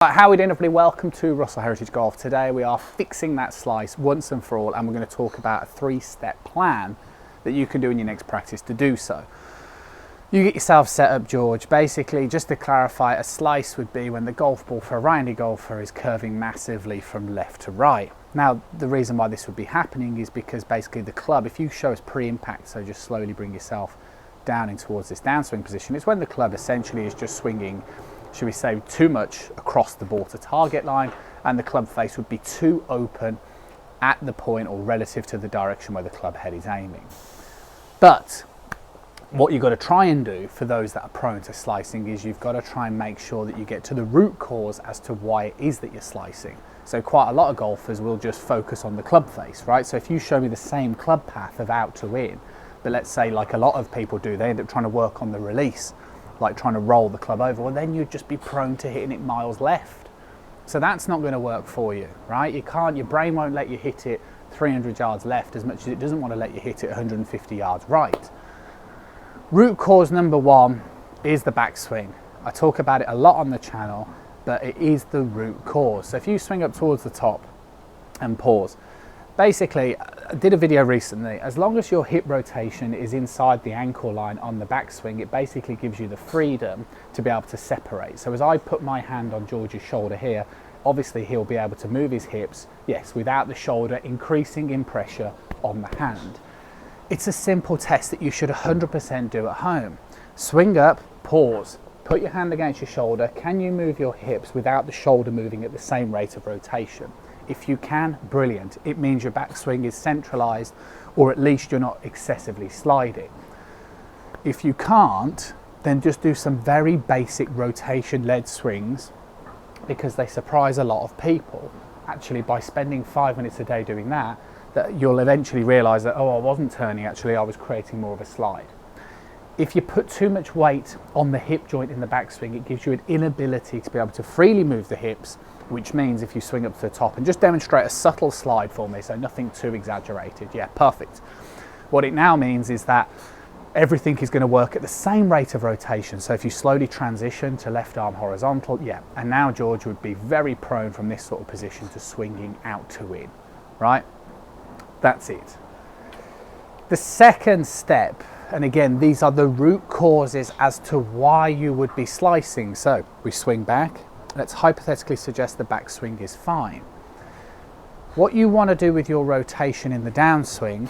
Right, how are we doing, everybody? Welcome to Russell Heritage Golf. Today we are fixing that slice once and for all, and we're going to talk about a 3-step plan that you can do in your next practice to do so. You get yourself set up, George. Basically, just to clarify, a slice would be when the golf ball for a right-handed golfer is curving massively from left to right. Now, the reason why this would be happening is because basically the club, if you show us pre-impact, so just slowly bring yourself down in towards this downswing position, it's when the club essentially is just swinging, should we say, too much across the ball to target line, and the club face would be too open at the point or relative to the direction where the club head is aiming. But what you've got to try and do for those that are prone to slicing is you've got to try and make sure that you get to the root cause as to why it is that you're slicing. So quite a lot of golfers will just focus on the club face, right? So if you show me the same club path of out to in, but let's say like a lot of people do, they end up trying to work on the release, like trying to roll the club over, well then you'd just be prone to hitting it miles left. So that's not going to work for you, right? You can't, your brain won't let you hit it 300 yards left as much as it doesn't want to let you hit it 150 yards right. Root cause number one is the backswing. I talk about it a lot on the channel, but it is the root cause. So if you swing up towards the top and pause, basically, I did a video recently, as long as your hip rotation is inside the ankle line on the backswing, it basically gives you the freedom to be able to separate. So as I put my hand on George's shoulder here, obviously he'll be able to move his hips, yes, without the shoulder increasing in pressure on the hand. It's a simple test that you should 100% do at home. Swing up, pause, put your hand against your shoulder. Can you move your hips without the shoulder moving at the same rate of rotation? If you can, brilliant. It means your backswing is centralized, or at least you're not excessively sliding. If you can't, then just do some very basic rotation-led swings, because they surprise a lot of people. Actually, by spending 5 minutes a day doing that, you'll eventually realize that, oh, I wasn't turning, actually, I was creating more of a slide. If you put too much weight on the hip joint in the backswing, it gives you an inability to be able to freely move the hips, which means if you swing up to the top, and just demonstrate a subtle slide for me, so nothing too exaggerated. Yeah, perfect. What it now means is that everything is going to work at the same rate of rotation. So if you slowly transition to left arm horizontal, yeah, and now George would be very prone from this sort of position to swinging out to in, right? That's it. The second step, and again, these are the root causes as to why you would be slicing. So we swing back. Let's hypothetically suggest the backswing is fine. What you want to do with your rotation in the downswing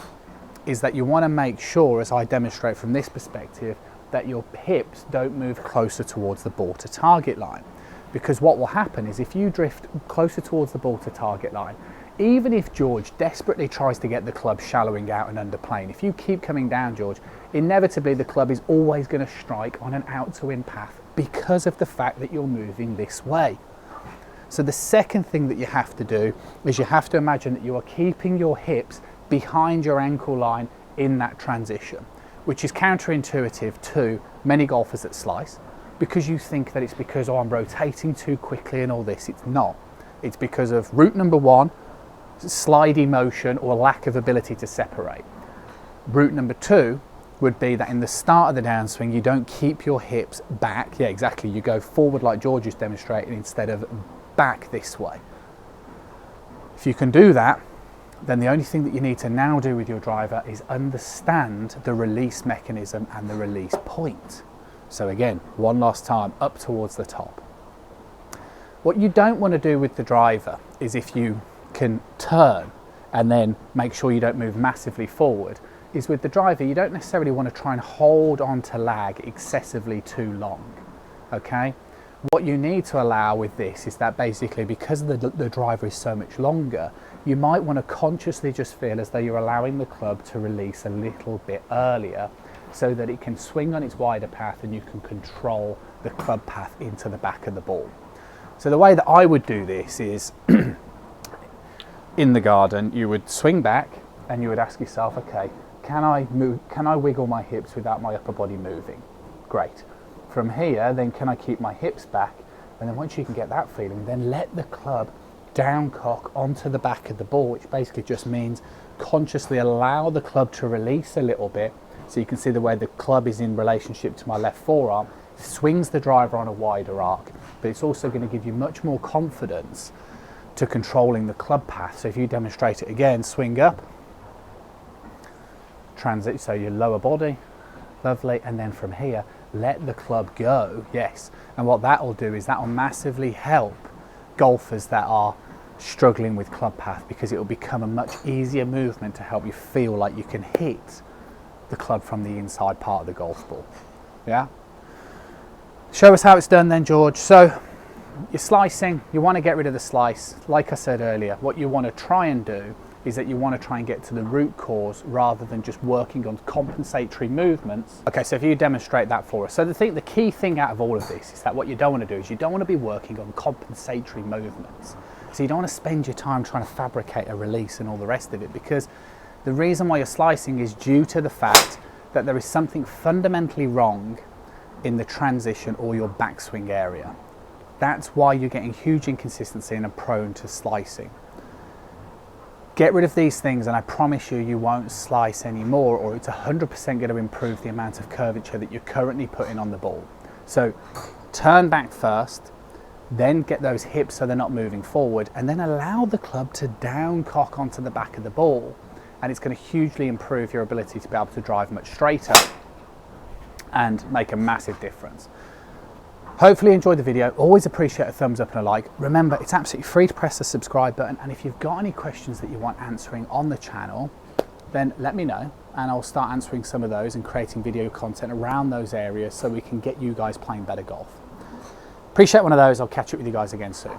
is that you want to make sure, as I demonstrate from this perspective, that your hips don't move closer towards the ball to target line. Because what will happen is if you drift closer towards the ball to target line, even if George desperately tries to get the club shallowing out and underplane, if you keep coming down, George, inevitably the club is always going to strike on an out to in path because of the fact that you're moving this way. So the second thing that you have to do is you have to imagine that you are keeping your hips behind your ankle line in that transition, which is counterintuitive to many golfers that slice, because you think that it's because, oh, I'm rotating too quickly and all this. It's not. It's because of root number one, slidey motion or lack of ability to separate. Route number two would be that in the start of the downswing, you don't keep your hips back. Yeah, exactly. You go forward like George is demonstrating instead of back this way. If you can do that, then the only thing that you need to now do with your driver is understand the release mechanism and the release point. So again, one last time, up towards the top. What you don't want to do with the driver is, if you can turn and then make sure you don't move massively forward, is with the driver you don't necessarily want to try and hold on to lag excessively too long. Okay, what you need to allow with this is that basically, because the driver is so much longer, you might want to consciously just feel as though you're allowing the club to release a little bit earlier, so that it can swing on its wider path and you can control the club path into the back of the ball. So the way that I would do this is in the garden, you would swing back and you would ask yourself, okay, can I wiggle my hips without my upper body moving? Great. From here, then can I keep my hips back? And then once you can get that feeling, then let the club down cock onto the back of the ball, which basically just means consciously allow the club to release a little bit. So you can see the way the club is in relationship to my left forearm. swings the driver on a wider arc, but it's also going to give you much more confidence to controlling the club path. So if you demonstrate it again, swing up, transit, so your lower body, lovely, and then from here, let the club go, yes. And what that will do is that will massively help golfers that are struggling with club path, because it will become a much easier movement to help you feel like you can hit the club from the inside part of the golf ball. Yeah? Show us how it's done then, George. So you're slicing, you want to get rid of the slice. Like I said earlier, what you want to try and do is that you want to try and get to the root cause rather than just working on compensatory movements. Okay, so if you demonstrate that for us. So the key thing out of all of this is that what you don't want to do is you don't want to be working on compensatory movements. So you don't want to spend your time trying to fabricate a release and all the rest of it, because the reason why you're slicing is due to the fact that there is something fundamentally wrong in the transition or your backswing area. That's why you're getting huge inconsistency and are prone to slicing. Get rid of these things and I promise you, you won't slice anymore, or it's 100% going to improve the amount of curvature that you're currently putting on the ball. So turn back first, then get those hips so they're not moving forward, and then allow the club to down cock onto the back of the ball, and it's going to hugely improve your ability to be able to drive much straighter and make a massive difference. Hopefully you enjoyed the video. Always appreciate a thumbs up and a like. Remember, it's absolutely free to press the subscribe button, and if you've got any questions that you want answering on the channel, then let me know and I'll start answering some of those and creating video content around those areas so we can get you guys playing better golf. Appreciate one of those. I'll catch up with you guys again soon.